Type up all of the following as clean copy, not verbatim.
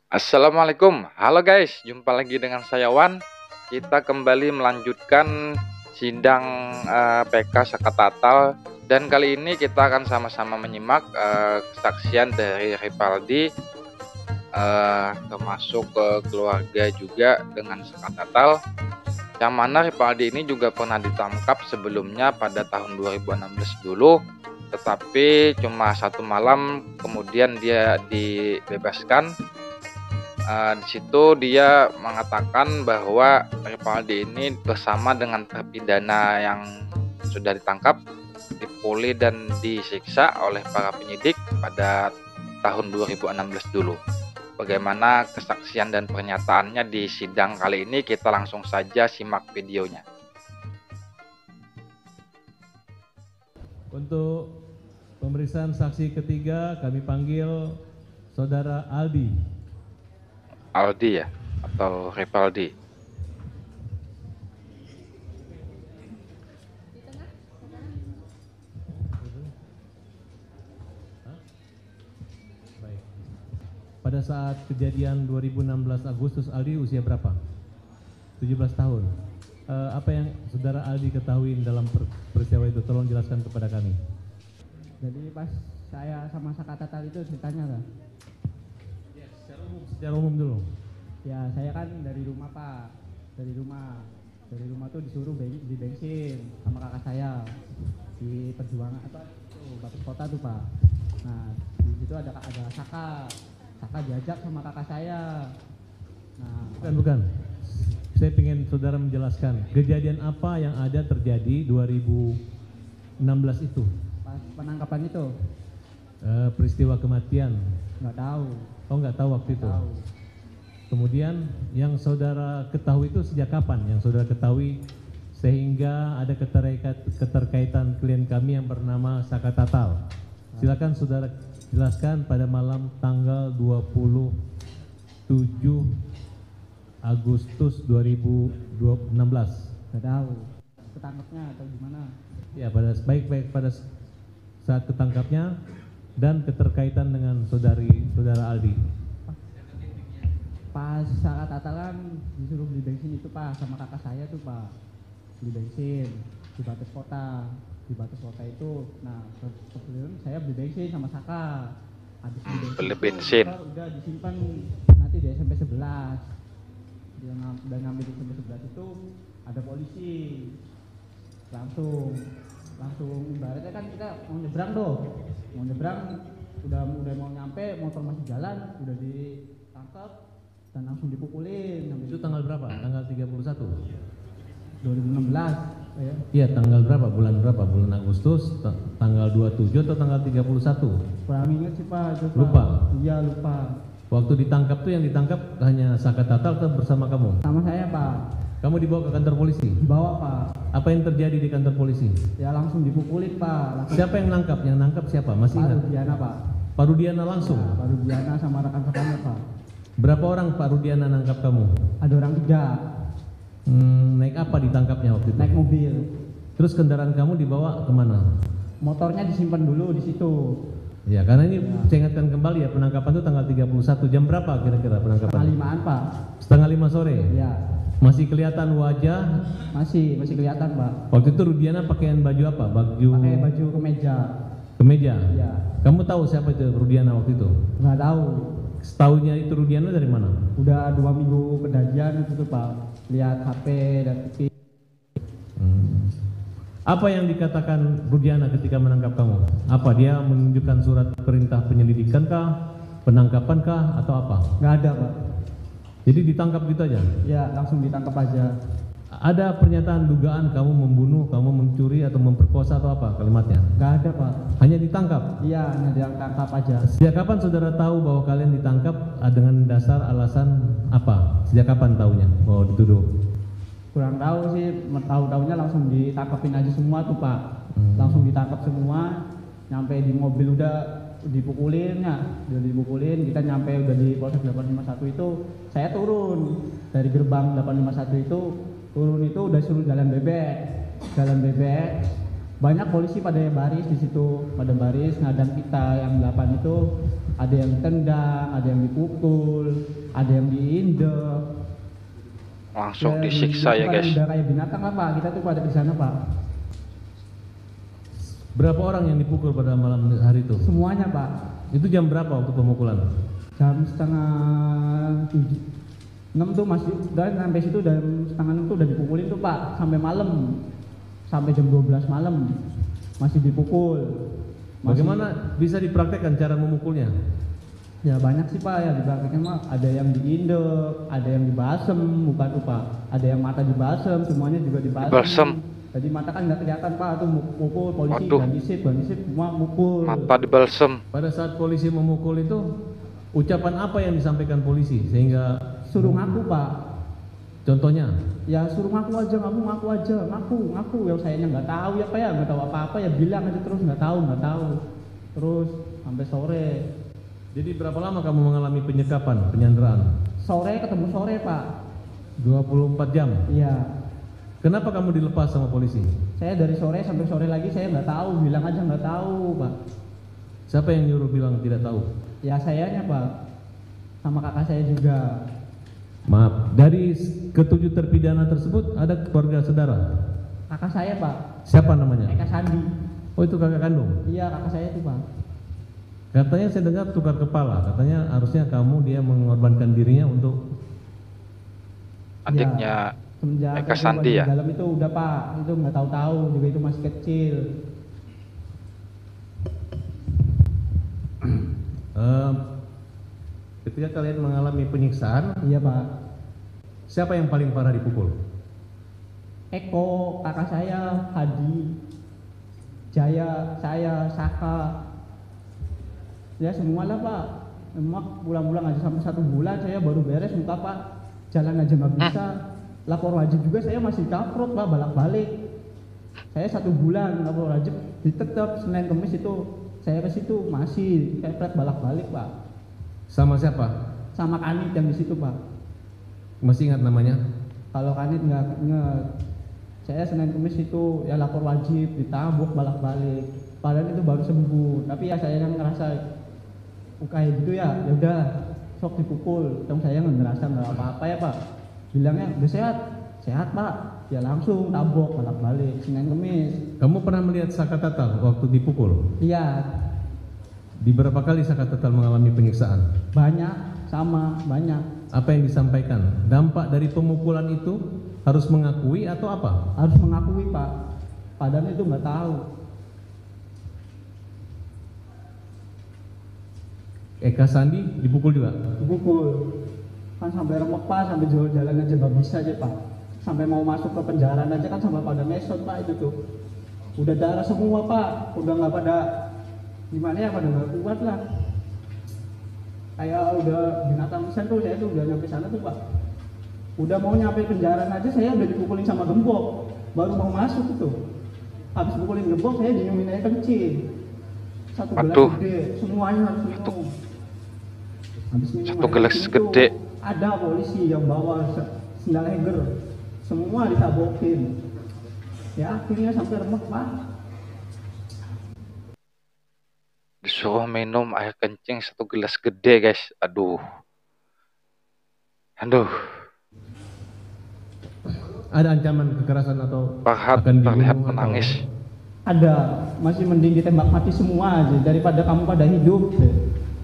Assalamualaikum, halo guys, jumpa lagi dengan saya Wan. Kita kembali melanjutkan sidang PK Sakatatal, dan kali ini kita akan sama-sama menyimak kesaksian dari Rivaldi, termasuk keluarga juga dengan Sakatatal. Yang mana Rivaldi ini juga pernah ditangkap sebelumnya pada tahun 2016 dulu, tetapi cuma satu malam kemudian dia dibebaskan. Di situ dia mengatakan bahwa Rivaldi ini bersama dengan terpidana yang sudah ditangkap, dipukuli dan disiksa oleh para penyidik pada tahun 2016 dulu. Bagaimana kesaksian dan pernyataannya di sidang kali ini, kita langsung saja simak videonya. Untuk pemeriksaan saksi ketiga kami panggil Saudara Aldi. Aldi ya, atau Rivaldi. Baik. Pada saat kejadian 2016 Agustus, Aldi usia berapa? 17 tahun. Apa yang Saudara Aldi ketahui dalam peristiwa itu? Tolong jelaskan kepada kami. Jadi pas saya sama Sakatatal itu ceritanya kan? Ya, secara umum dulu. Ya saya kan dari rumah Pak, dari rumah tuh disuruh beli bensin sama kakak saya di Perjuangan atau Batas Kota tuh Pak. Nah di situ ada Saka diajak sama kakak saya. Nah Bukan. Saya ingin saudara menjelaskan kejadian apa yang ada terjadi 2016 itu. pas penangkapan itu Peristiwa kematian. nggak tahu. Oh, nggak tahu waktu itu. Tahu. Kemudian yang saudara ketahui itu sejak kapan? Yang saudara ketahui sehingga ada keterkaitan klien kami yang bernama Sakatatal. Silakan saudara jelaskan pada malam tanggal 27 Agustus 2016. Nggak tahu ketangkepnya atau gimana. Ya, pada pada saat ketangkapnya dan keterkaitan dengan saudara Aldi. Pas Sakatatal kan disuruh beli bensin itu Pak sama kakak saya tuh Pak, beli bensin di Batas Kota. Di Batas Kota itu, nah kebetulan saya beli bensin sama Saka. Habis Beli bensin. Udah disimpan nanti di SMP 11. Dia udah ngambil di SMP 11 itu ada polisi. Langsung ibaratnya kan kita mau nyebrang tuh. Mau nyebrang udah mau nyampe, motor masih jalan, udah ditangkap dan langsung dipukulin. Itu tanggal berapa? Tanggal 31. 2016 ya. Iya, tanggal berapa? Bulan berapa? Bulan Agustus, tanggal 27 atau tanggal 31? Kurang ingat sih Pak, itu Pak. Lupa? Iya lupa. Waktu ditangkap tuh yang ditangkap hanya Sakatatal atau bersama kamu? Sama saya Pak, Kamu dibawa ke kantor polisi? dibawa Pak. Apa yang terjadi di kantor polisi? Ya langsung dipukulin Pak. Langsung Siapa yang nangkap? Yang nangkap siapa? Masih Pak ingat? Rudiana Pak. Pak Rudiana langsung? Ya, Pak Rudiana sama rekan-rekannya Pak. Berapa orang Pak Rudiana nangkap kamu? Ada orang 3 Naik apa ditangkapnya waktu itu? naik mobil. Terus kendaraan kamu dibawa kemana? Motornya disimpan dulu di situ. Ya, karena ini saya ingatkan kembali ya, penangkapan itu tanggal 31. Jam berapa kira-kira penangkapan? Setengah 5-an Pak. Setengah 5 sore? Ya, Masih kelihatan wajah? masih kelihatan Pak. Waktu itu Rudiana pakaian baju apa? Pakai baju kemeja. Kemeja? Ya, Kamu tahu siapa itu Rudiana waktu itu? nggak tahu. Setahunya itu Rudiana dari mana? Udah 2 minggu kejadian itu tuh Pak. Lihat HP dan TV. Apa yang dikatakan Rudiana ketika menangkap kamu? Apa dia menunjukkan surat perintah penyelidikan kah? Penangkapan kah? Atau apa? Nggak ada Pak. Jadi ditangkap gitu aja? Ya langsung ditangkap aja. Ada pernyataan dugaan kamu membunuh, kamu mencuri atau memperkosa atau apa kalimatnya? Nggak ada Pak. Hanya ditangkap? Iya, hanya ditangkap aja. Sejak kapan saudara tahu bahwa kalian ditangkap dengan dasar alasan apa? Sejak kapan tahunya bahwa dituduh? Kurang tahu sih, tahu-tahunya langsung ditangkapin aja semua tuh Pak. Langsung ditangkap semua, nyampe di mobil udah dipukulin ya, udah dipukulin, kita nyampe udah di Polsek 851 itu, saya turun dari gerbang 851 itu, turun itu udah suruh jalan bebek, banyak polisi pada baris di situ, pada baris ngadang kita yang 8 itu, ada yang ditendang, ada yang dipukul, ada yang diinjek. Langsung disiksa ya guys. Udah kayak binatang lah Pak, kita tuh pada di sana Pak. Berapa orang yang dipukul pada malam hari itu? Semuanya Pak. Itu jam berapa waktu pemukulan? Jam setengah 6 tuh masih, dan sampai situ jam setengah 6 tuh udah dipukulin tuh Pak, sampai malam. Sampai jam 12 malam masih dipukul. Bagaimana bisa dipraktekkan cara memukulnya? Ya banyak sih Pak ya dipraktekkan mah. Ada yang diindek, ada yang dibasem, bukan tuh Pak. Ada yang mata dibasem, semuanya juga dibasem. Jadi mata kan nggak kelihatan Pak, tuh mukul polisi, ganti sip semua mukul. Mata dibalsem. Pada saat polisi memukul itu, ucapan apa yang disampaikan polisi sehingga suruh ngaku Pak? Contohnya? Ya suruh ngaku aja, ngaku aja, ngaku. Yang sayanya nggak tahu ya Pak ya, nggak tahu apa-apa ya bilang aja terus nggak tahu. Terus sampai sore. Jadi berapa lama kamu mengalami penyekapan, penyanderaan? Sore ketemu sore Pak. 24 jam? Iya. Kenapa kamu dilepas sama polisi? Saya dari sore sampai sore lagi saya nggak tahu, bilang aja nggak tahu Pak. Siapa yang nyuruh bilang tidak tahu? Ya sayanya Pak, sama kakak saya juga. Maaf, dari ketujuh terpidana tersebut ada keluarga saudara? Kakak saya Pak. Siapa namanya? Eka Sandi. Oh itu kakak kandung? Iya kakak saya itu Pak. Katanya saya dengar tukar kepala, katanya harusnya kamu dia mengorbankan dirinya untuk adiknya. Semenjak Eka Sandi ya? dalam itu udah Pak, itu nggak tahu juga itu masih kecil. Ketika kalian mengalami penyiksaan, iya Pak. siapa yang paling parah dipukul? Eko, kakak saya, Hadi, Jaya, saya, Saka. Ya semualah Pak. Emak pulang-pulang aja sampai 1 bulan saya baru beres muka Pak. Jalan aja nggak bisa. Lapor wajib juga saya masih kaprot Pak, balak-balik. Saya 1 bulan lapor wajib, ditetap Senin Kamis itu saya ke situ masih kepret balak-balik Pak. Sama siapa? Sama Kanit yang di situ Pak. Masih ingat namanya? Kalau Kanit nggak inget. Saya Senin Kamis itu ya lapor wajib, ditabuk balak-balik. Padahal itu baru sembuh. Tapi ya saya yang ngerasa kayak gitu ya udah sok dipukul. Dong saya nggak ngerasa nggak apa-apa ya Pak. Bilangnya udah sehat Pak. Ya langsung tabok balak-balik Senin Kamis. Kamu pernah melihat Saka Tatal waktu dipukul? Iya. Di berapa kali Saka Tatal mengalami penyiksaan? Banyak, sama banyak. Apa yang disampaikan? Dampak dari pemukulan itu harus mengakui atau apa? Harus mengakui Pak. Padahal itu nggak tahu. Eka Sandi dipukul juga? Dipukul. Kan sampai remek Pak, sampai jalan aja nggak bisa aja Pak. Sampai mau masuk ke penjara aja kan sampai pada mesot Pak itu tuh. Udah darah semua Pak, udah nggak pada gimana ya, pada nggak kuat lah. Kayak udah binatang pisan tuh, saya tuh udah nyampe sana tuh Pak. Udah mau nyampe penjara aja saya udah dipukulin sama gembok, baru mau masuk itu. Habis pukulin gembok saya dinyumin air kencing. 1 gelas gede, semuanya harus minum. Habis minum 1 gelas gede. Ada polisi yang bawa sendal heger, semua ditabokin. Ya akhirnya sampai remek Pak. Disuruh minum air kencing 1 gelas gede guys. Aduh. Ada ancaman kekerasan atau Farhat akan terlihat dibunuh menangis. Ada, masih mending ditembak mati semua aja daripada kamu pada hidup.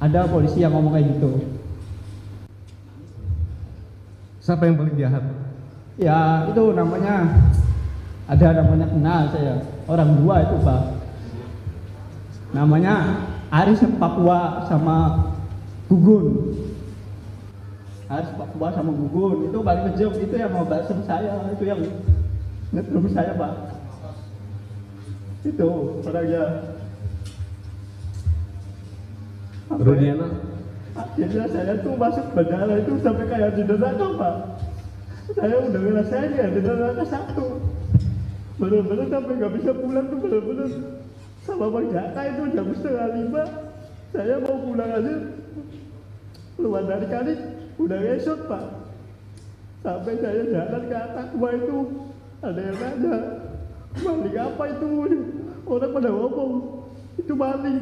Ada polisi yang ngomong kayak gitu. Siapa yang paling jahat? Ya itu namanya kenal saya, orang 2 itu Pak. Namanya Aris Papua sama Gugun. Aris Papua sama Gugun itu paling kejam, itu yang mau basem saya, itu yang ngetrum saya Pak. Itu orangnya. Rudiana? Akhirnya saya tuh masuk penjara itu sampai kayak di neraka Pak. Saya udah ngerasain ya di neraka 1. Bener-bener sampai nggak bisa pulang tuh, bener-bener sama Bang Jaka itu jam 4:30. Saya mau pulang aja, keluar dari kali udah ngesot Pak. Sampai saya jalan ke atas itu ada yang nanya, balik apa itu? Orang pada ngomong itu maling.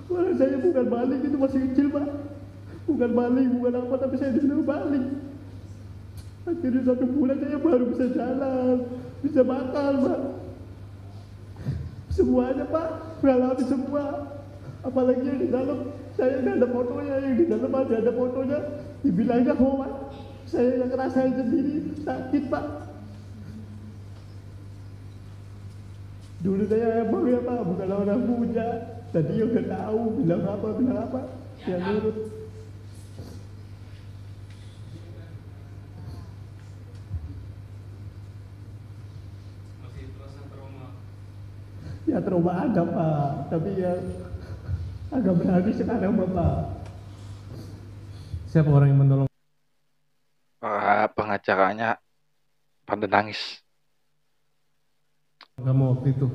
Orang saya bukan maling, itu masih kecil pak. Bukan maling, bukan apa, tapi saya disuruh maling. Akhirnya 1 bulan saya baru bisa jalan, bisa makan pak. Semuanya pak, mengalami semua. Apalagi yang di dalam, saya nggak ada fotonya, yang di dalam ada fotonya. Dibilangnya hoax, saya yang ngerasain sendiri, sakit pak. Dulu saya emang ya pak, bukan orang punya. Tadi ya udah tahu, bilang apa, ya nurut. Masih terasa trauma? Ya trauma ada pak, tapi ya agak berani sekarang bapak. Siapa orang yang menolong Pengacaranya pada nangis. kamu waktu itu?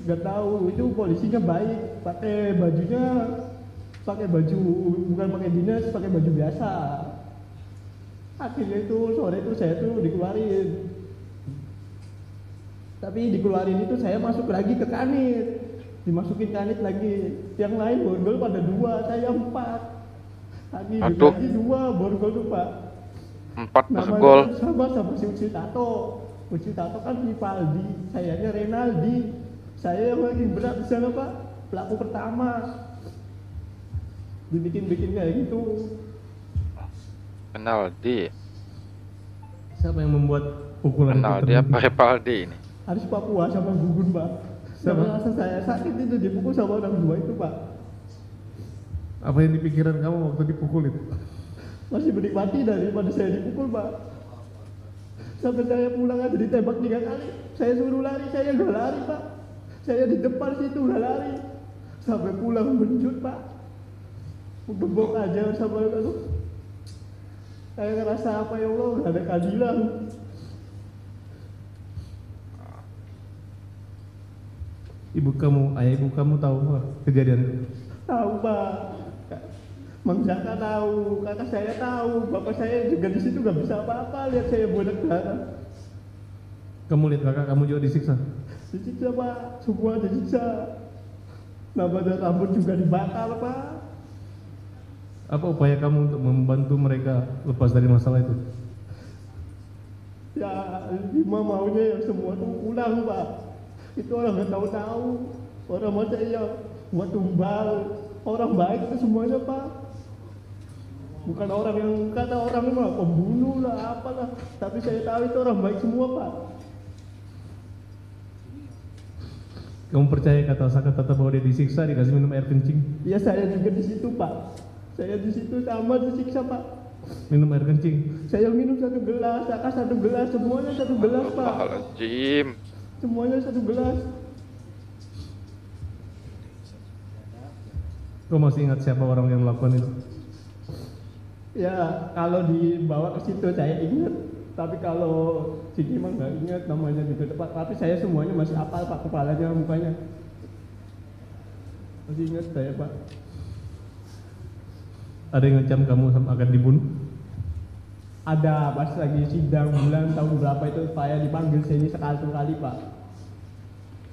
Gak tahu, itu polisinya baik, pakai baju bukan pakai dinas, pakai baju biasa. Akhirnya itu sore itu saya tuh dikeluarin. Tapi dikeluarin itu saya masuk lagi ke kanit, dimasukin kanit lagi. Yang lain borgol pada 2, saya 4. Lagi Aduh. lagi 2 borgol tuh pak. 4 per Namanya gol. sama si Uci Tato. Uci Tato kan Rivaldi, sayanya Renaldi. Saya yang lagi berat di sana pak, pelaku pertama. Dibikin kayak gitu. Kenal di. Siapa yang membuat pukulan Kenal itu dia terjadi? Pak Ripaldi ini. Harus Papua sama Gugun pak. Sama rasa saya sakit itu dipukul sama orang 2 itu pak. Apa yang di pikiran kamu waktu dipukul itu? Masih menikmati daripada saya dipukul pak. Sampai saya pulang aja ditembak 3 kali. Saya suruh lari, saya gak lari pak. Saya di depan situ gak lari. Sampai pulang menjut pak. Gebok aja sama itu. Saya ngerasa apa ya Allah, gak ada keadilan. Ayah ibu kamu tahu apa kejadian itu? Tahu pak. Mang Jaka tahu, kakak saya tahu, bapak saya juga di situ gak bisa apa-apa lihat saya bodak darah. Kamu lihat kakak kamu juga disiksa? Disiksa pak, semua disiksa. Nama dan rambut juga dibakar pak. Apa upaya kamu untuk membantu mereka lepas dari masalah itu? Ya, Lima maunya yang semua tuh pulang pak. Itu orang gak tahu-tahu. Orang masa ya buat tumbal. Orang baik itu semuanya pak. Bukan orang yang kata orang mah pembunuh lah apalah. Tapi saya tahu itu orang baik semua pak. Kamu percaya kata bahwa dia disiksa, dikasih minum air kencing? Ya saya juga di situ pak. Saya di situ sama disiksa pak. Minum air kencing? Saya minum 1 gelas, Kakak 1 gelas, semuanya 1 gelas pak. Astagfirullahaladzim. Semuanya 1 gelas. Kau masih ingat siapa orang yang melakukan itu? Ya kalau dibawa ke situ saya ingat. Tapi kalau sini mah nggak ingat namanya gitu pak. Tapi saya semuanya masih hafal pak, kepalanya, mukanya. Masih ingat saya pak. Ada yang ngancam kamu akan dibunuh? Ada pas lagi sidang bulan tahun berapa itu saya dipanggil sini sekali pak.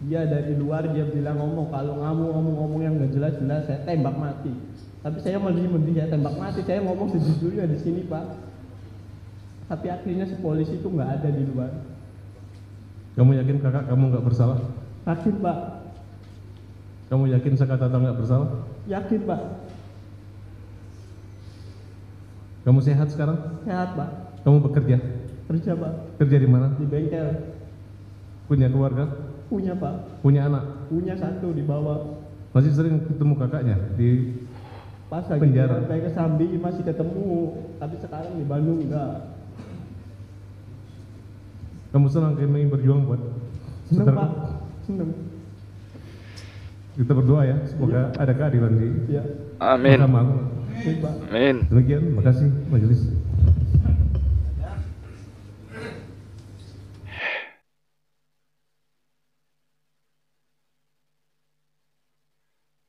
Dia dari luar dia bilang ngomong, kalau kamu ngomong yang nggak jelas-jelas saya tembak mati. Tapi saya mending saya tembak mati, saya ngomong sejujurnya di sini pak. Tapi akhirnya si polisi itu nggak ada di luar. Kamu yakin kakak kamu nggak bersalah? Yakin pak. Kamu yakin Sakatata nggak bersalah? Yakin pak. Kamu sehat sekarang? Sehat pak. Kamu bekerja? Kerja pak. Kerja di mana? Di bengkel. Punya keluarga? Punya pak. Punya anak? Punya 1 di bawah. Masih sering ketemu kakaknya di Pas lagi penjara? sampai ke Sambi masih ketemu. Tapi sekarang di Bandung enggak. Kamu senang kami berjuang buat Seneng saudara? pak. Seneng. Kita berdoa ya, semoga ada keadilan di Ya. Amin. Mahkamah Agung. Oke pak. Amin. Demikian, makasih majelis.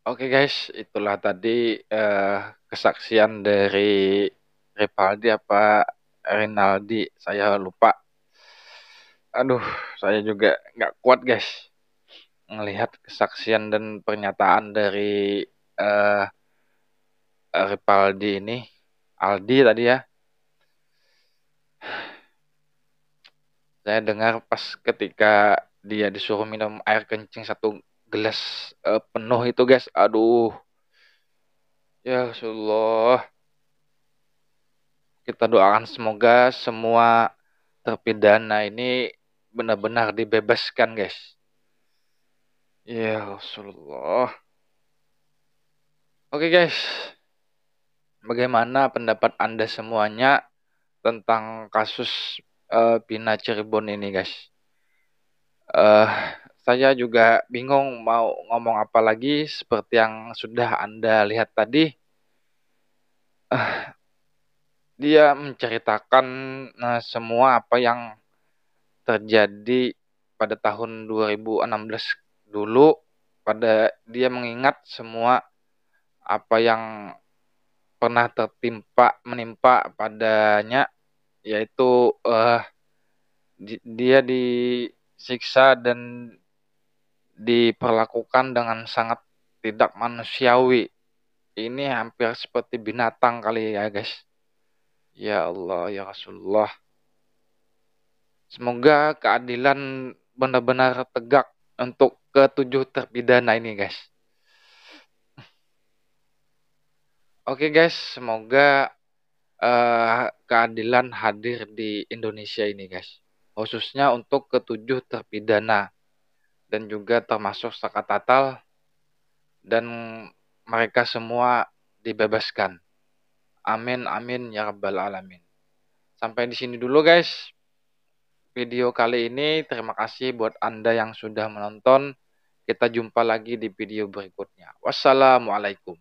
Oke guys, itulah tadi kesaksian dari Ripaldi apa Rinaldi, saya lupa. Aduh, saya juga nggak kuat guys. ngelihat kesaksian dan pernyataan dari eh Ripaldi ini, Aldi tadi ya. Saya dengar pas ketika dia disuruh minum air kencing 1 gelas penuh itu guys. Aduh, ya Rasulullah. Kita doakan semoga semua terpidana ini benar-benar dibebaskan guys. Ya Rasulullah. Oke guys, bagaimana pendapat Anda semuanya tentang kasus Bina Cirebon ini guys? eh saya juga bingung mau ngomong apa lagi, seperti yang sudah Anda lihat tadi. Dia menceritakan semua apa yang terjadi pada tahun 2016 dulu. Pada dia mengingat semua apa yang pernah menimpa padanya, yaitu dia disiksa dan diperlakukan dengan sangat tidak manusiawi. Ini hampir seperti binatang kali ya guys. Ya Allah, ya Rasulullah. Semoga keadilan benar-benar tegak untuk ketujuh terpidana ini guys. Oke guys, semoga keadilan hadir di Indonesia ini guys. Khususnya untuk ketujuh terpidana dan juga termasuk Saka Tatal, dan mereka semua dibebaskan. Amin amin ya rabbal alamin. Sampai di sini dulu guys video kali ini. Terima kasih buat Anda yang sudah menonton. Kita jumpa lagi di video berikutnya. Wassalamualaikum.